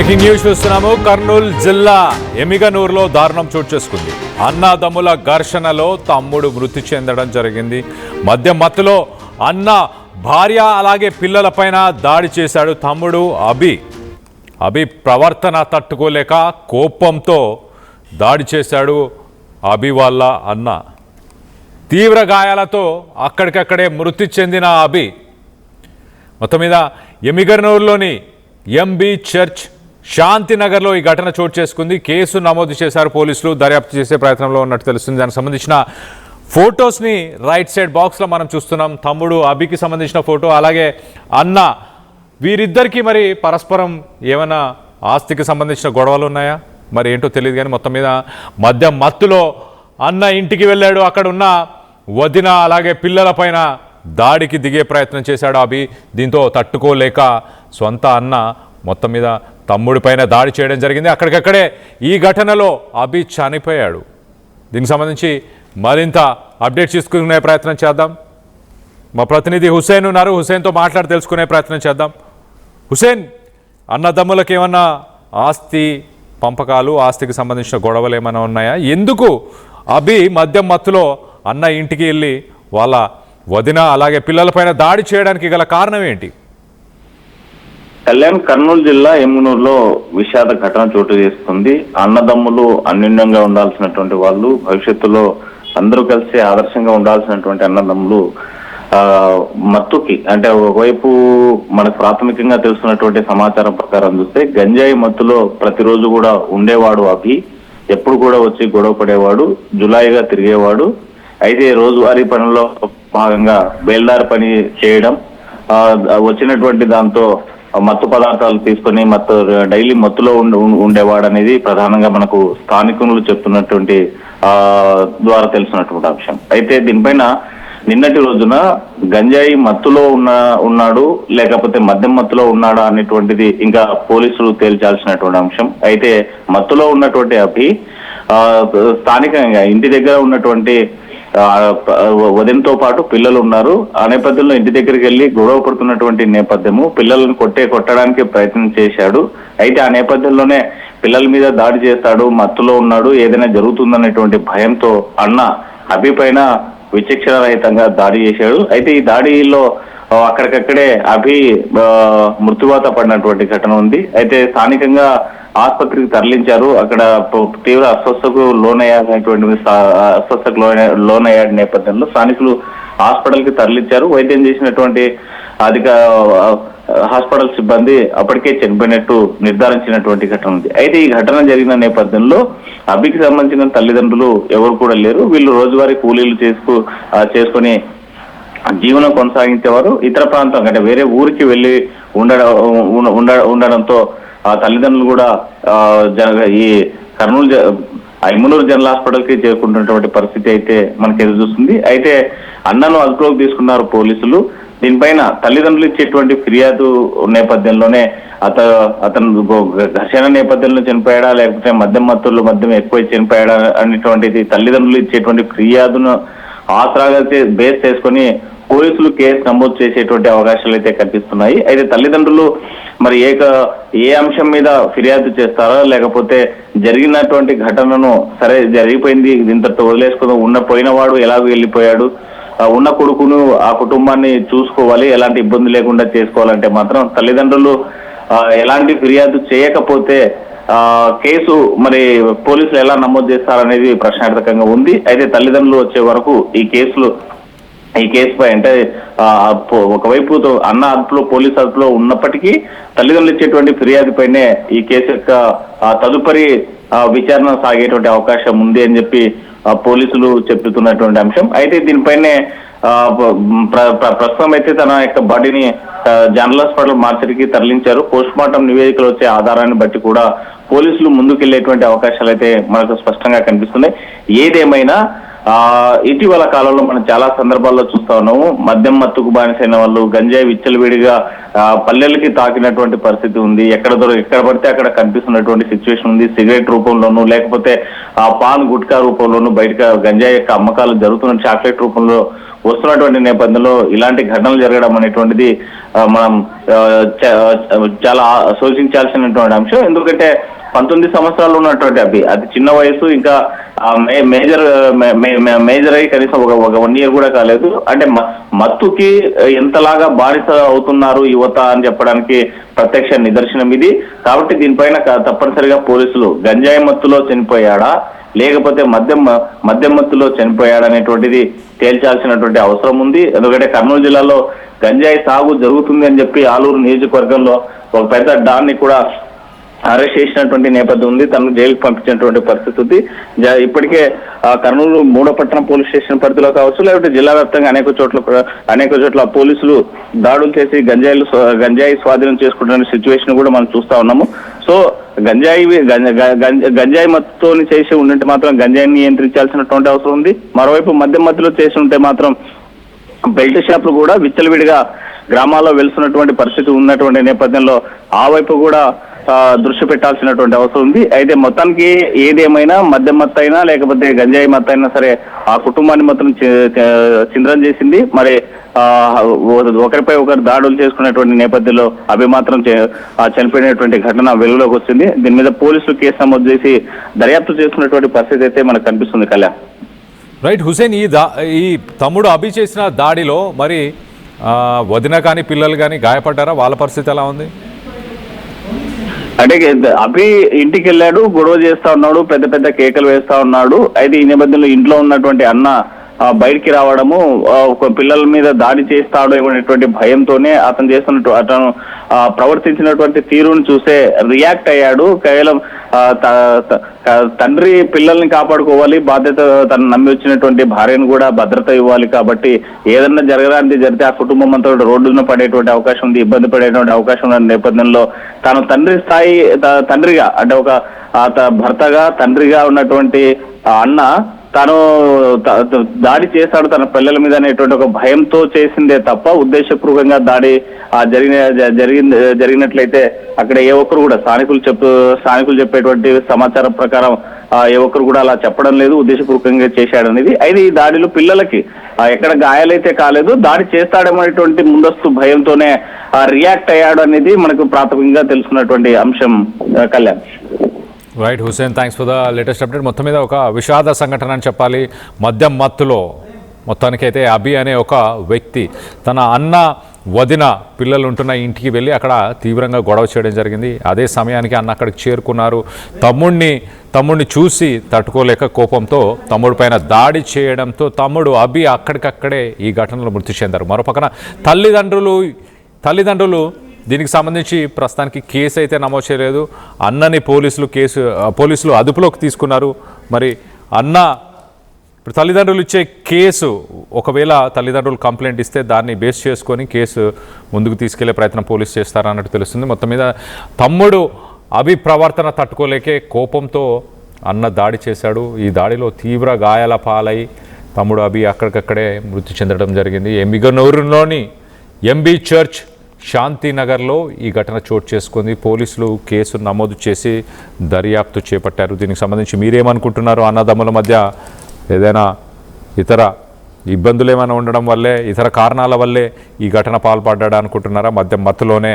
Breaking news చూస్తున్నాము. కర్నూలు జిల్లా ఎమిగనూరులో దారుణం చోటు చేసుకుంది. అన్నదమ్ముల ఘర్షణలో తమ్ముడు మృతి చెందడం జరిగింది. మద్యం మత్తులో అన్న భార్య అలాగే పిల్లలపైన దాడి చేశాడు తమ్ముడు అభి ప్రవర్తన తట్టుకోలేక కోపంతో దాడి చేశాడు అభి వాళ్ళ అన్న. తీవ్ర గాయాలతో అక్కడికక్కడే మృతి చెందిన అభి. మొత్తం మీద ఎమిగనూరులోని ఎంబీ చర్చ్ శాంతినగర్లో ఈ ఘటన చోటు చేసుకుంది. కేసు నమోదు చేశారు పోలీసులు. దర్యాప్తు చేసే ప్రయత్నంలో ఉన్నట్టు తెలుస్తుంది. దానికి సంబంధించిన ఫొటోస్ని రైట్ సైడ్ బాక్స్లో మనం చూస్తున్నాం. తమ్ముడు అభికి సంబంధించిన ఫోటో, అలాగే అన్న, వీరిద్దరికీ మరి పరస్పరం ఏమైనా ఆస్తికి సంబంధించిన గొడవలు ఉన్నాయా మరి ఏంటో తెలియదు. కానీ మొత్తం మీద మద్యం మత్తులో అన్న ఇంటికి వెళ్ళాడు. అక్కడ ఉన్న వదిన అలాగే పిల్లలపైన దాడికి దిగే ప్రయత్నం చేశాడు అభి. దీంతో తట్టుకోలేక సొంత అన్న మొత్తం మీద తమ్ముడి పైన దాడి చేయడం జరిగింది. అక్కడికక్కడే ఈ ఘటనలో అభి చనిపోయాడు. దీనికి సంబంధించి మరింత అప్డేట్ తీసుకునే ప్రయత్నం చేద్దాం. మా ప్రతినిధి హుసేన్ ఉన్నారు. హుసేన్తో మాట్లాడి తెలుసుకునే ప్రయత్నం చేద్దాం. హుసేన్, అన్నదమ్ములకు ఏమన్నా ఆస్తి పంపకాలు, ఆస్తికి సంబంధించిన గొడవలు ఏమైనా ఉన్నాయా? ఎందుకు అభి మద్యం మత్తులో అన్న ఇంటికి వెళ్ళి వాళ్ళ వదిన అలాగే పిల్లలపైన దాడి చేయడానికి గల కారణం ఏంటి? కళ్యాణ్, కర్నూలు జిల్లా ఎమ్మునూరులో విషాద ఘటన చోటు చేసుకుంది. అన్నదమ్ములు అన్యోన్యంగా ఉండాల్సినటువంటి వాళ్ళు, భవిష్యత్తులో అందరూ కలిసి ఆదర్శంగా ఉండాల్సినటువంటి అన్నదమ్ములు మత్తుకి, అంటే ఒకవైపు మనకు ప్రాథమికంగా తెలుసుకున్నటువంటి సమాచారం ప్రకారం చూస్తే గంజాయి మత్తులో ప్రతిరోజు కూడా ఉండేవాడు అభి. ఎప్పుడు కూడా వచ్చి గొడవ పడేవాడు, జులాయిగా తిరిగేవాడు. అయితే రోజువారీ పనుల్లో భాగంగా బేల్దారి పని చేయడం, వచ్చినటువంటి దాంతో మత్తు పదార్థాలు తీసుకొని డైలీ మత్తులో ఉండేవాడు అనేది ప్రధానంగా మనకు స్థానికులు చెప్తున్నటువంటి ద్వారా తెలిసినటువంటి అంశం. అయితే దీనిపైన నిన్నటి రోజున గంజాయి మత్తులో ఉన్నాడు లేకపోతే మద్యం మత్తులో ఉన్నాడా అనేటువంటిది ఇంకా పోలీసులు తేల్చాల్సినటువంటి అంశం. అయితే మత్తులో ఉన్నటువంటి అభి స్థానికంగా ఇంటి దగ్గర ఉన్నటువంటి వదినతో పాటు పిల్లలు ఉన్నారు. ఆ నేపథ్యంలో ఇంటి దగ్గరికి వెళ్ళి గొడవ పడుతున్నటువంటి నేపథ్యము, పిల్లలను కొట్టడానికి ప్రయత్నం చేశాడు. అయితే ఆ నేపథ్యంలోనే పిల్లల మీద దాడి చేస్తాడు, మత్తులో ఉన్నాడు, ఏదైనా జరుగుతుందనేటువంటి భయంతో అన్న అభి పైన విచక్షణ రహితంగా దాడి చేశాడు. అయితే ఈ దాడిలో అక్కడికక్కడే అభి మృత్యువాత పడినటువంటి ఘటన ఉంది. అయితే స్థానికంగా ఆసుపత్రికి తరలించారు. అక్కడ తీవ్ర అస్వస్థకు లోనయ్యాడి నేపథ్యంలో స్థానికులు హాస్పిటల్ కి తరలించారు. వైద్యం చేసినటువంటి హాస్పిటల్ సిబ్బంది అప్పటికే చనిపోయినట్టు నిర్ధారించినటువంటి ఘటన ఉంది. అయితే ఈ ఘటన జరిగిన నేపథ్యంలో అభికి సంబంధించిన తల్లిదండ్రులు ఎవరు కూడా లేరు. వీళ్ళు రోజువారీ కూలీలు చేసుకుని జీవనం కొనసాగించేవారు. ఇతర ప్రాంతం అంటే వేరే ఊరికి వెళ్ళి ఉండడంతో ఆ తల్లిదండ్రులు కూడా ఈ కర్నూలు ఎమ్మునూరు జనరల్ హాస్పిటల్ కి చేరుకుంటున్నటువంటి పరిస్థితి అయితే మనకి ఎదురు చూస్తుంది. అయితే అన్నను అదుపులోకి తీసుకున్నారు పోలీసులు. దీనిపైన తల్లిదండ్రులు ఇచ్చేటువంటి ఫిర్యాదు నేపథ్యంలోనే అతను ఘర్షణ నేపథ్యంలో చనిపోయాడా లేకపోతే మద్యం ఎక్కువ చనిపోయాడా అనేటువంటిది తల్లిదండ్రులు ఇచ్చేటువంటి ఫిర్యాదును ఆసరాగా బేస్ చేసుకొని పోలీసులు కేసు నమోదు చేసేటువంటి అవకాశాలు అయితే కనిపిస్తున్నాయి. అయితే తల్లిదండ్రులు మరి ఏ అంశం మీద ఫిర్యాదు చేస్తారా లేకపోతే జరిగినటువంటి ఘటనను సరే జరిగిపోయింది ఇంతతో వదిలేసుకుని పోయినవాడు ఎలాగో వెళ్ళిపోయాడు, ఉన్న కొడుకును ఆ కుటుంబాన్ని చూసుకోవాలి, ఎలాంటి ఇబ్బంది లేకుండా చేసుకోవాలంటే మాత్రం తల్లిదండ్రులు ఎలాంటి ఫిర్యాదు చేయకపోతే కేసు మరి పోలీసులు ఎలా నమోదు చేస్తారనేది ప్రశ్నార్థకంగా ఉంది. అయితే తల్లిదండ్రులు వచ్చే వరకు ఈ కేసుపై అంటే ఒకవైపు అన్న అదుపులో పోలీసు అదుపులో ఉన్నప్పటికీ తల్లిదండ్రులు ఇచ్చేటువంటి ఫిర్యాదుపైనే ఈ కేసు యొక్క తదుపరి విచారణ సాగేటువంటి అవకాశం ఉంది అని చెప్పి పోలీసులు చెప్తున్నటువంటి అంశం. అయితే దీనిపైనే ప్రస్తుతం అయితే తన యొక్క బాడీని జనరల్ హాస్పిటల్ మార్చరికి తరలించారు. పోస్ట్ మార్టం నివేదికలు వచ్చే ఆధారాన్ని బట్టి కూడా పోలీసులు ముందుకెళ్లేటువంటి అవకాశాలు అయితే మనకు స్పష్టంగా కనిపిస్తున్నాయి. ఏదేమైనా ఇటీవల కాలంలో మనం చాలా సందర్భాల్లో చూస్తా ఉన్నాము. మద్యం మత్తుకు బానిసైన వాళ్ళు గంజాయి విచ్చలవిడిగా పల్లెలకి తాకినటువంటి పరిస్థితి ఉంది. ఎక్కడ పడితే అక్కడ కనిపిస్తున్నటువంటి సిచ్యువేషన్ ఉంది. సిగరెట్ రూపంలోనూ లేకపోతే పాన్ గుట్కా రూపంలోనూ బయటకు గంజాయి యొక్క అమ్మకాలు జరుగుతున్న చాక్లెట్ రూపంలో వస్తున్నటువంటి నేపథ్యంలో ఇలాంటి ఘటనలు జరగడం అనేటువంటిది మనం చాలా శోచించాల్సినటువంటి అంశం. ఎందుకంటే 19 సంవత్సరాలు ఉన్నటువంటి అతి చిన్న వయసు, ఇంకా మేజర్ అయ్యి కనీసం ఒక 1 year కూడా కాలేదు. అంటే మత్తుకి ఎంతలాగా బానిస అవుతున్నారు యువత అని చెప్పడానికి ప్రత్యక్ష నిదర్శనం ఇది. కాబట్టి దీనిపైన తప్పనిసరిగా పోలీసులు గంజాయి మత్తులో చనిపోయాడా లేకపోతే మద్యం మత్తులో చనిపోయాడా అనేటువంటిది తేల్చాల్సినటువంటి అవసరం ఉంది. ఎందుకంటే కర్నూలు జిల్లాలో గంజాయి సాగు జరుగుతుంది అని చెప్పి ఆలూరు నియోజకవర్గంలో ఒక పెద్ద డాన్ని కూడా అరెస్ట్ చేసినటువంటి నేపథ్యం ఉంది. తనను జైలుకు పంపించినటువంటి పరిస్థితి ఉంది. ఇప్పటికే కర్నూలు 3వ పట్టణ పోలీస్ స్టేషన్ పరిధిలో కావచ్చు, లేకపోతే జిల్లా వ్యాప్తంగా అనేక చోట్ల పోలీసులు దాడులు చేసి గంజాయి స్వాధీనం చేసుకుంటున్న సిచ్యువేషన్ కూడా మనం చూస్తా ఉన్నాము. సో గంజాయి మత్తుతో చేసి ఉంటే మాత్రం గంజాయిని నియంత్రించాల్సినటువంటి అవసరం ఉంది. మరోవైపు మధ్యలో చేసి ఉంటే మాత్రం బెల్ట్ షాపులు కూడా విచ్చలవిడిగా గ్రామాల్లో వెలుస్తున్నటువంటి పరిస్థితి ఉన్నటువంటి నేపథ్యంలో ఆ వైపు కూడా దృష్టి పెట్టాల్సినటువంటి అవసరం ఉంది. అయితే మొత్తానికి ఏదేమైనా మద్యం మత్తు అయినా లేకపోతే గంజాయి మత్తు అయినా సరే ఆ కుటుంబాన్ని మొత్తం చింద్రం చేసింది. మరి ఒకరిపై ఒకరు దాడులు చేసుకునేటువంటి నేపథ్యంలో అవి మాత్రం చనిపోయినటువంటి ఘటన వెలుగులోకి వచ్చింది. దీని మీద పోలీసులు కేసు నమోదు చేసి దర్యాప్తు చేస్తున్నటువంటి పరిస్థితి అయితే మనకు కనిపిస్తుంది. కళ్యాణ్. రైట్ హుసేన్, ఈ తమ్ముడు అభి చేసిన దాడిలో మరి వదిన కానీ పిల్లలు కానీ గాయపడ్డారా? వాళ్ళ పరిస్థితి ఎలా ఉంది? అంటే అభి ఇంటికి వెళ్ళాడు, గొడవ చేస్తా ఉన్నాడు, పెద్ద పెద్ద కేకలు వేస్తా ఉన్నాడు. అయితే ఈ నేపథ్యంలో ఇంట్లో ఉన్నటువంటి అన్న బయటికి రావడము, పిల్లల మీద దాడి చేస్తాడు అనేటువంటి భయంతోనే అతను ప్రవర్తించినటువంటి తీరును చూసే రియాక్ట్ అయ్యాడు. కేవలం తండ్రి పిల్లల్ని కాపాడుకోవాలి, బాధ్యత తను నమ్మి వచ్చినటువంటి భార్యను కూడా భద్రత ఇవ్వాలి. కాబట్టి ఏదన్నా జరగడానికి జరిగితే ఆ కుటుంబం అంతా రోడ్డున పడేటువంటి అవకాశం ఉంది, ఇబ్బంది పడేటువంటి అవకాశం ఉన్న నేపథ్యంలో తాను తండ్రిగా అంటే ఒక భర్తగా తండ్రిగా ఉన్నటువంటి అన్న తాను దాడి చేశాడు తన పిల్లల మీద అనేటువంటి ఒక భయంతో చేసిందే తప్ప ఉద్దేశపూర్వకంగా దాడి జరిగినట్లయితే అక్కడ ఏ ఒక్కరు కూడా స్థానికులు చెప్పేటువంటి సమాచారం ప్రకారం ఏ ఒక్కరు కూడా అలా చెప్పడం లేదు, ఉద్దేశపూర్వకంగా చేశాడనేది. అయితే ఈ దాడిలో పిల్లలకి ఎక్కడ గాయాలైతే కాలేదు, దాడి చేస్తాడనేటువంటి ముందస్తు భయంతోనే రియాక్ట్ అయ్యాడు అనేది మనకు ప్రాథమికంగా తెలుసుకున్నటువంటి అంశం. Kalyan. Right Hussain, thanks for the latest update. మొత్తం మీద ఒక విషాద సంఘటన అని చెప్పాలి. మద్యం మత్తులో మొత్తానికైతే అభి అనే ఒక వ్యక్తి తన అన్న వదిన పిల్లలు ఉంటున్న ఇంటికి వెళ్ళి అక్కడ తీవ్రంగా గొడవ చేయడం జరిగింది. అదే సమయానికి అన్న అక్కడికి చేరుకున్నారు. తమ్ముడిని చూసి తట్టుకోలేక కోపంతో తమ్ముడి పైన దాడి చేయడంతో తమ్ముడు అభి అక్కడికక్కడే ఈ ఘటనలో మృతి చెందారు. మరోపక్కన తల్లిదండ్రులు దీనికి సంబంధించి ప్రస్తుతానికి కేసు అయితే నమోదు చేయలేదు. అన్నని పోలీసులు అదుపులోకి తీసుకున్నారు. మరి ఇప్పుడు తల్లిదండ్రులు ఇచ్చే కేసు, ఒకవేళ తల్లిదండ్రులు కంప్లైంట్ ఇస్తే దాన్ని బేస్ చేసుకొని కేసు ముందుకు తీసుకెళ్లే ప్రయత్నం పోలీసు చేస్తారన్నట్టు తెలుస్తుంది. మొత్తం మీద తమ్ముడు అభి ప్రవర్తన తట్టుకోలేకే కోపంతో అన్న దాడి చేశాడు. ఈ దాడిలో తీవ్ర గాయాల పాలై తమ్ముడు అభి అక్కడికక్కడే మృతి చెందడం జరిగింది. ఎమ్మిగనూరులోని ఎంబీ చర్చ్ శాంతినగర్లో ఈ ఘటన చోటు చేసుకుంది. పోలీసులు కేసు నమోదు చేసి దర్యాప్తు చేపట్టారు. దీనికి సంబంధించి మీరేమనుకుంటున్నారు? అన్నదమ్ముల మధ్య ఏదైనా ఇతర ఇబ్బందులు ఏమైనా ఉండడం వల్లే, ఇతర కారణాల వల్లే ఈ ఘటన పాల్పడ్డా అనుకుంటున్నారా? మద్యం మత్తులోనే